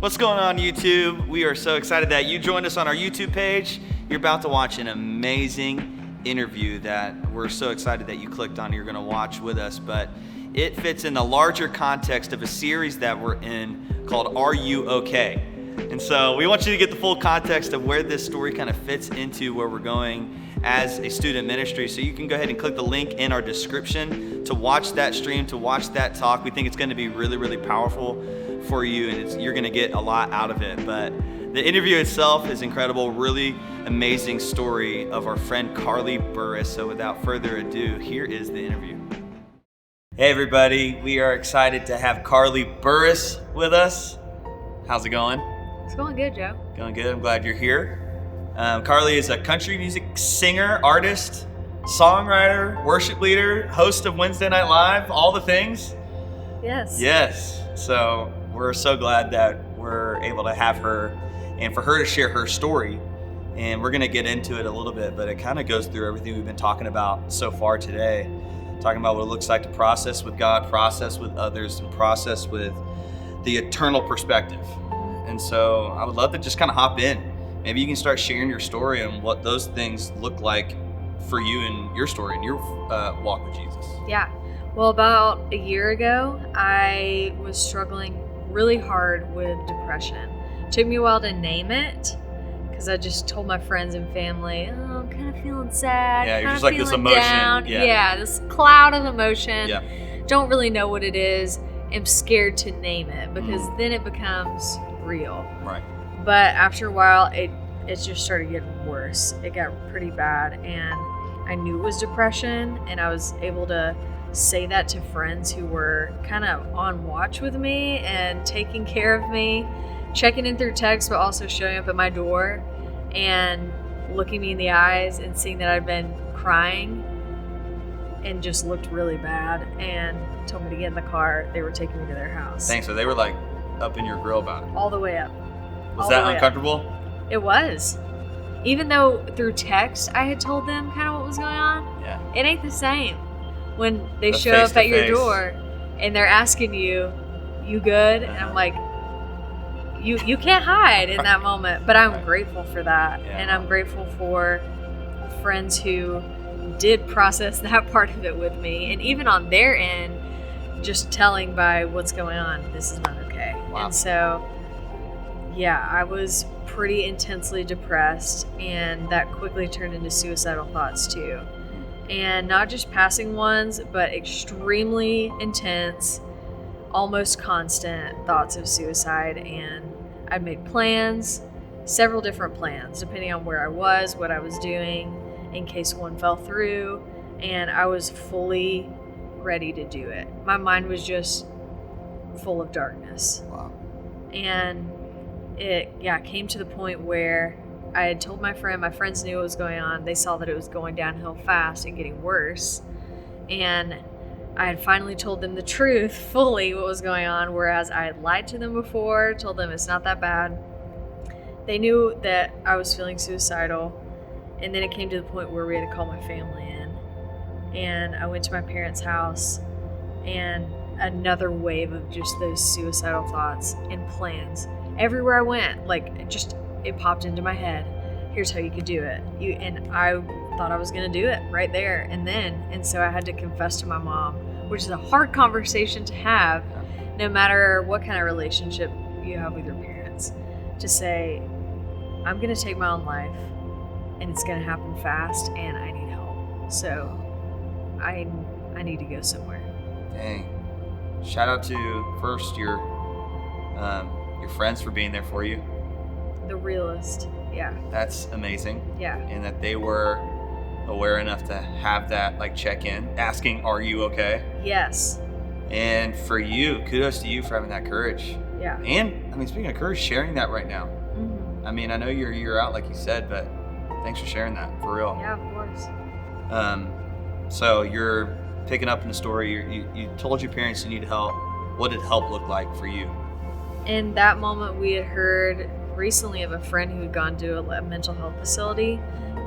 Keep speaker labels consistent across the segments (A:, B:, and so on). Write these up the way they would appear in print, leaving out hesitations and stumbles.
A: What's going on, YouTube? We are so excited that you joined us on our YouTube page. You're about to watch an amazing interview that we're so excited that you clicked on. You're going to watch with us, but it fits in the larger context of a series that we're in called Are You Okay? And so we want you to get the full context of where this story kind of fits into where we're going as a student ministry. So you can go ahead and click the link in our description to watch that stream, to watch that talk. We think it's going to be really, really powerful for you, and you're going to get a lot out of it. But the interview itself is incredible, really amazing story of our friend Carly Burruss. So without further ado, here is the interview. Hey everybody, we are excited to have Carly Burruss with us. How's it going?
B: It's going good, Joe.
A: Going good. I'm glad you're here. Carly is a country music singer, artist, songwriter, worship leader, host of Wednesday Night Live, all the things.
B: Yes.
A: Yes. So we're so glad that we're able to have her and for her to share her story. And we're going to get into it a little bit, but it kind of goes through everything we've been talking about so far today. Talking about what it looks like to process with God, process with others, and process with the eternal perspective. And so I would love to just kind of hop in. Maybe you can start sharing your story and what those things look like for you and your story and your walk with Jesus.
B: Yeah. Well, about a year ago, I was struggling really hard with depression. It took me a while to name it because I just told my friends and family, oh, I'm kind of feeling sad.
A: Yeah, you're just like this emotion.
B: Down. Yeah, this cloud of emotion.
A: Yeah.
B: Don't really know what it is. I'm scared to name it because then it becomes real.
A: Right.
B: But after a while, it just started getting worse. It got pretty bad, and I knew it was depression, and I was able to say that to friends who were kind of on watch with me and taking care of me, checking in through text, but also showing up at my door and looking me in the eyes and seeing that I'd been crying and just looked really bad and told me to get in the car. They were taking me to their house.
A: Thanks. So they were like up in your grill about it.
B: All the way up.
A: Was that uncomfortable?
B: It was. Even though through text I had told them kind of what was going on,
A: Yeah.
B: It ain't the same when they
A: The
B: show up at your
A: face-to-face.
B: door and they're asking you good? And I'm like, you can't hide in that moment. But I'm grateful for that.
A: Yeah.
B: And I'm grateful for friends who did process that part of it with me. And even on their end, just telling by what's going on, this is not okay.
A: Wow.
B: And so, yeah, I was pretty intensely depressed, and that quickly turned into suicidal thoughts too. And not just passing ones, but extremely intense, almost constant thoughts of suicide. And I made plans, several different plans, depending on where I was, what I was doing, in case one fell through. And I was fully ready to do it. My mind was just full of darkness.
A: Wow.
B: And it came to the point where I had told my friends knew what was going on. They saw that it was going downhill fast and getting worse. And I had finally told them the truth fully what was going on, whereas I had lied to them before, told them it's not that bad. They knew that I was feeling suicidal. And then it came to the point where we had to call my family in. And I went to my parents' house, and another wave of just those suicidal thoughts and plans. Everywhere I went, it popped into my head. Here's how you could do it. And I thought I was going to do it right there and then. And so I had to confess to my mom, which is a hard conversation to have, no matter what kind of relationship you have with your parents, to say, I'm going to take my own life, and it's going to happen fast, and I need help. So I need to go somewhere.
A: Dang. Shout out to first your friends for being there for you.
B: The realist. Yeah.
A: That's amazing.
B: Yeah.
A: And that they were aware enough to have that check in, asking, are you okay?
B: Yes.
A: And for you, kudos to you for having that courage.
B: Yeah.
A: And speaking of courage, sharing that right now.
B: Mm-hmm.
A: I know you're out like you said, but thanks for sharing that, for real.
B: Yeah, of course.
A: So you're picking up in the story, you told your parents you need help. What did help look like for you?
B: In that moment, we had heard recently of a friend who had gone to a mental health facility.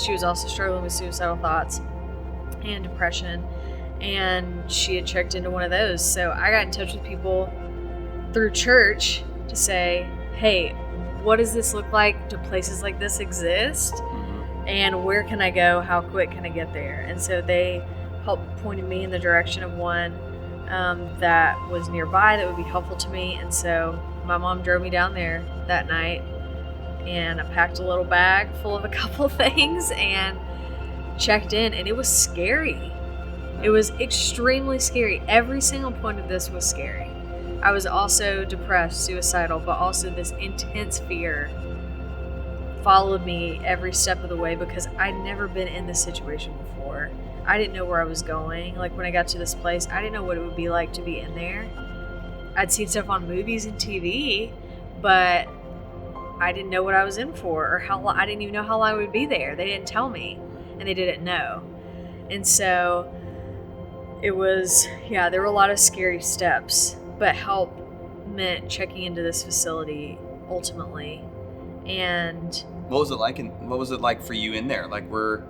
B: She was also struggling with suicidal thoughts and depression, and she had checked into one of those. So I got in touch with people through church to say, hey, what does this look like? Do places like this exist?
A: Mm-hmm.
B: And where can I go? How quick can I get there? And so they helped pointed me in the direction of one that was nearby that would be helpful to me. And so my mom drove me down there that night, and I packed a little bag full of a couple things and checked in, and it was scary. It was extremely scary. Every single point of this was scary. I was also depressed, suicidal, but also this intense fear followed me every step of the way because I'd never been in this situation before. I didn't know where I was going. Like, when I got to this place, I didn't know what it would be like to be in there. I'd seen stuff on movies and TV, but I didn't know what I was in for, or how long. I didn't even know how long I would be there. They didn't tell me, and they didn't know. And so it was, there were a lot of scary steps, but help meant checking into this facility ultimately. And
A: what was it like? What was it like for you in there? Like, were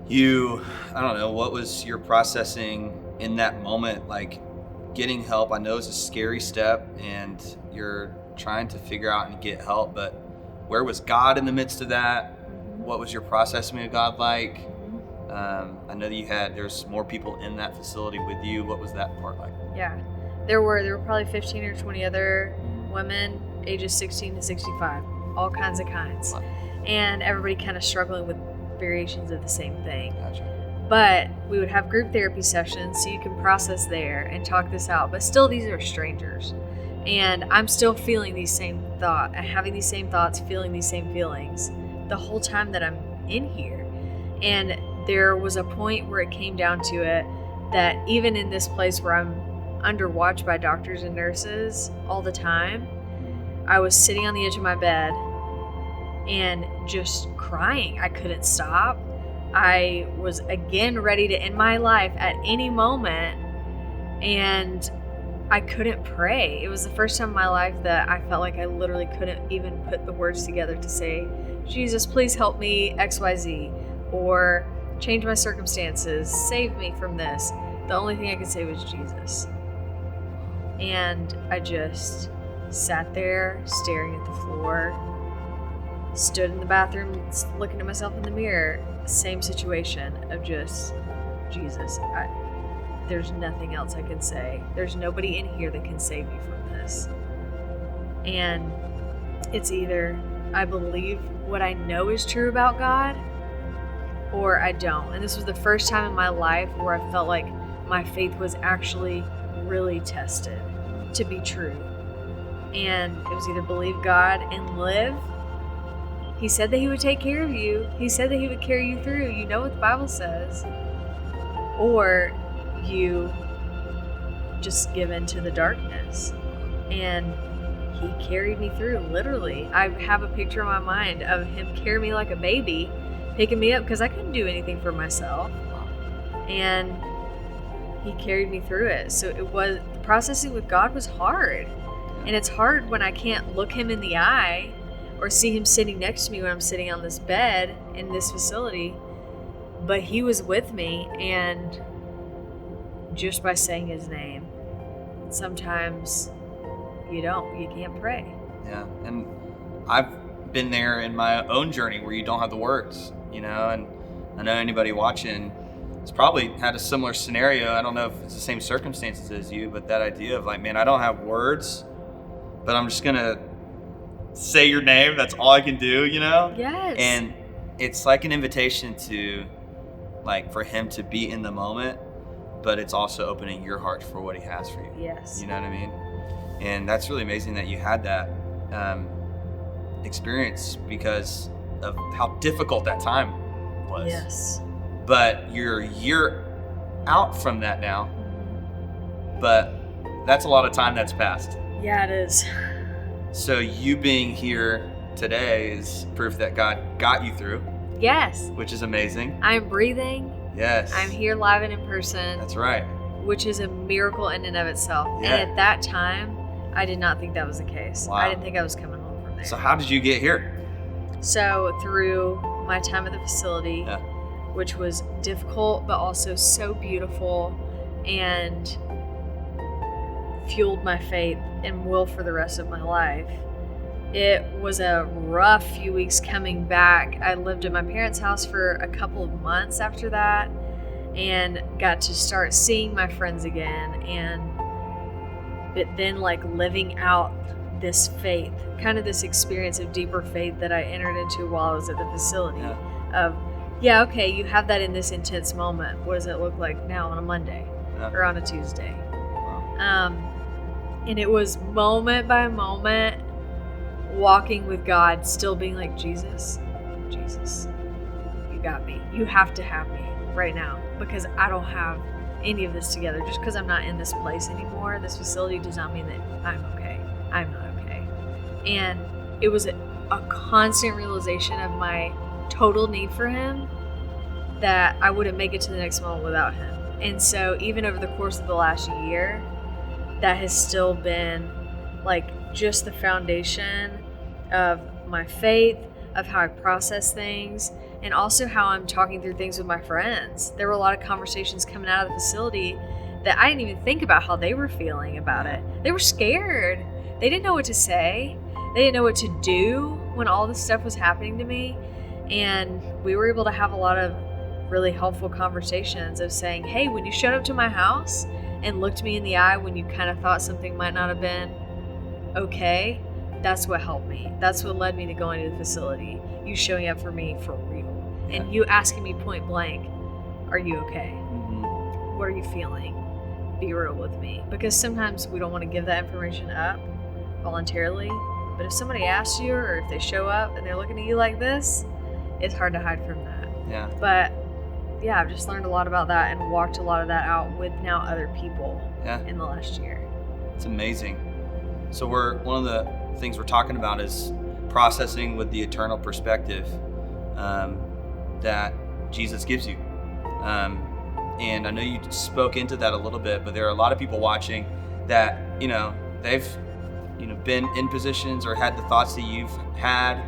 A: you, I don't know, what was your processing in that moment? Like, getting help, I know it's a scary step, and you're trying to figure out and get help, but where was God in the midst of that? What was your processing of God like? I know that there's more people in that facility with you. What was that part like?
B: Yeah, there were probably 15 or 20 other women, ages 16 to 65, all kinds.
A: Wow.
B: And everybody kind of struggling with variations of the same thing.
A: Gotcha.
B: But we would have group therapy sessions so you can process there and talk this out. But still, these are strangers. And I'm still feeling these same thoughts, having these same thoughts, feeling these same feelings the whole time that I'm in here. And there was a point where it came down to it that even in this place where I'm under watch by doctors and nurses all the time, I was sitting on the edge of my bed and just crying. I couldn't stop. I was again ready to end my life at any moment, and I couldn't pray. It was the first time in my life that I felt like I literally couldn't even put the words together to say, Jesus, please help me XYZ, or change my circumstances, save me from this. The only thing I could say was Jesus. And I just sat there staring at the floor, stood in the bathroom looking at myself in the mirror. Same situation of just, Jesus, there's nothing else I can say. There's nobody in here that can save me from this. And it's either I believe what I know is true about God, or I don't. And this was the first time in my life where I felt like my faith was actually really tested to be true. And it was either believe God and live. He said that he would take care of you. He said that he would carry you through. You know what the Bible says. Or you just give in to the darkness. And he carried me through, literally. I have a picture in my mind of him carrying me like a baby, picking me up because I couldn't do anything for myself. And he carried me through it. So the processing with God was hard. And it's hard when I can't look him in the eye or see him sitting next to me when I'm sitting on this bed in this facility. But he was with me, and just by saying his name, sometimes you can't pray.
A: Yeah, and I've been there in my own journey where you don't have the words, and I know anybody watching has probably had a similar scenario. I don't know if it's the same circumstances as you, but that idea of like, man, I don't have words, but I'm just gonna say your name. That's all I can do,
B: Yes.
A: And it's like an invitation to, like, for him to be in the moment, but it's also opening your heart for what he has for you.
B: Yes.
A: You know what I mean? And that's really amazing that you had that experience because of how difficult that time was.
B: Yes.
A: But you're a year out from that now, but that's a lot of time that's passed.
B: Yeah, it is.
A: So you being here today is proof that God got you through.
B: Yes.
A: Which is amazing.
B: I'm breathing.
A: Yes.
B: I'm here live and in person.
A: That's right.
B: Which is a miracle in and of itself.
A: Yeah.
B: And at that time, I did not think that was the case.
A: Wow.
B: I didn't think I was coming home from there.
A: So how did you get here?
B: So through my time at the facility,
A: Yeah.
B: which was difficult, but also so beautiful and fueled my faith and will for the rest of my life. It was a rough few weeks coming back. I lived at my parents' house for a couple of months after that and got to start seeing my friends again, but then like living out this faith, kind of this experience of deeper faith that I entered into while I was at the facility. Okay, you have that in this intense moment. What does it look like now on a Monday or on a Tuesday? And it was moment by moment walking with God, still being like, Jesus, you got me. You have to have me right now, because I don't have any of this together. Just because I'm not in this place anymore, this facility, does not mean that I'm okay. I'm not okay. And it was a constant realization of my total need for him, that I wouldn't make it to the next moment without him. And so even over the course of the last year, that has still been like just the foundation of my faith, of how I process things, and also how I'm talking through things with my friends. There were a lot of conversations coming out of the facility that I didn't even think about how they were feeling about it. They were scared. They didn't know what to say. They didn't know what to do when all this stuff was happening to me. And we were able to have a lot of really helpful conversations of saying, hey, when you showed up to my house and looked me in the eye when you kind of thought something might not have been okay, that's what helped me. That's what led me to going to the facility. You showing up for me for real. And you asking me point blank, are you okay? Mm-hmm. What are you feeling? Be real with me. Because sometimes we don't want to give that information up voluntarily. But if somebody asks you, or if they show up and they're looking at you like this, it's hard to hide from that.
A: Yeah.
B: But yeah, I've just learned a lot about that and walked a lot of that out with now other people in the last year.
A: It's amazing. So one of the things we're talking about is processing with the eternal perspective that Jesus gives you. And I know you spoke into that a little bit, but there are a lot of people watching that, they've, been in positions or had the thoughts that you've had,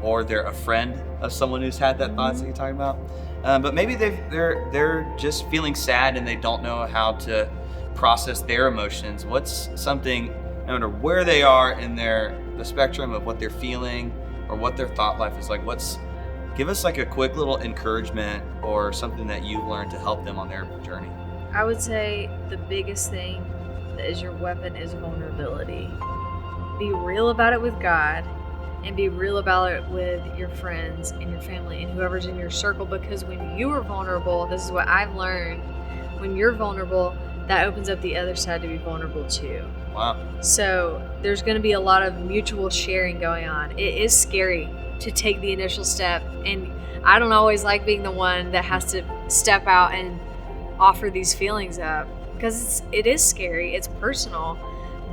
A: or they're a friend of someone who's had that thoughts that you're talking about. But maybe they're just feeling sad and they don't know how to process their emotions. What's something, no matter where they are in the spectrum of what they're feeling or what their thought life is like, give us like a quick little encouragement or something that you've learned to help them on their journey.
B: I would say the biggest thing that is your weapon is vulnerability. Be real about it with God, and be real about it with your friends and your family and whoever's in your circle, because when you are vulnerable, this is what I've learned, when you're vulnerable, that opens up the other side to be vulnerable too.
A: Wow.
B: So there's going to be a lot of mutual sharing going on. It is scary to take the initial step, and I don't always like being the one that has to step out and offer these feelings up, because it is scary, it's personal,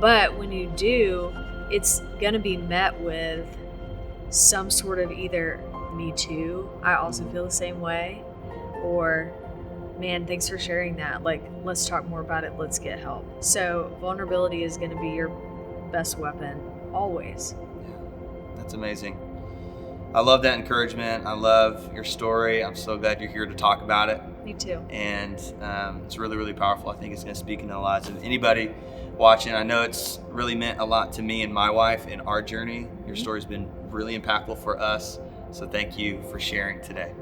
B: but when you do, it's going to be met with some sort of either me too, I also feel the same way, or man, thanks for sharing that, like let's talk more about it, let's get help. So vulnerability is going to be your best weapon always.
A: That's amazing. I love that encouragement. I love your story. I'm so glad you're here to talk about it.
B: Me too.
A: And it's really, really powerful. I think it's going to speak into the lives of anybody watching. I know it's really meant a lot to me and my wife in our journey. Your story's been really impactful for us. So thank you for sharing today.